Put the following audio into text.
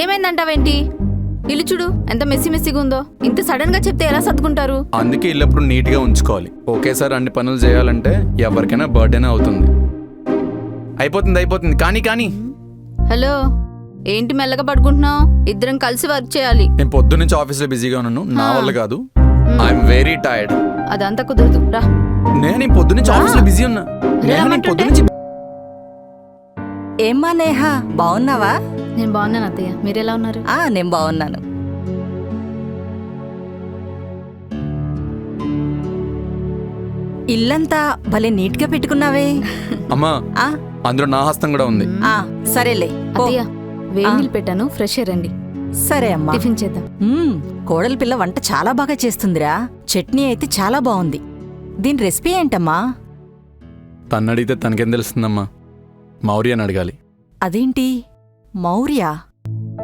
ఏమైందంటావేంటి? ఇల్లు చూడు ఎంత మెస్సీగా ఉందో. ఇంత సడన్ గా చెప్తే ఎలా సర్దుకుంటారు? అందుకే ఇల్లప్పుడు నీట్ గా ఉంచుకోవాలి. ఒకేసారి అన్ని పనులు చేయాలంటే ఎవరికైనా బర్త్డేనే అవుతుంది. అయిపోతుంది కానీ హలో, ఏంటి మెల్లగా పడుకుంటున్నావు? ఇద్దరం కలిసి వర్క్ చేయాలి. నేను పొద్దు నుంచి ఆఫీస్లో బిజీగా ఉన్నాను, నా వల్ల కాదు. I'm very tired. అదంతా కుదరదు, రా. నేను పొద్దు నుంచి ఆఫీస్లో బిజీ ఉన్నా. ఏమ్మా నేహ, బాగున్నావా? నేను బాగున్నాను అత్తయ్య, మీరెలా ఉన్నారు? నేను బాగున్నాను. ఇల్లంతా భలే నీట్ గా పెట్టుకున్నావే. అమ్మా, అందులో నా హస్తం కూడా ఉంది. సరేలే. అత్తయ్య, వేడి నీళ్ళు పెట్టాను, ఫ్రెష్ రండి. సరే అమ్మా, టిఫిన్ చేద్దాం. కోడలి పిల్ల వంట చాలా బాగా చేస్తుందిరా. చట్నీ అయితే చాలా బాగుంది. దీని రెసిపీ ఏంటమ్మా? తను అడిగితే తనకేం తెలుస్తుందమ్మా? మౌర్య అని అడగాలి. అదేంటి మౌర్య?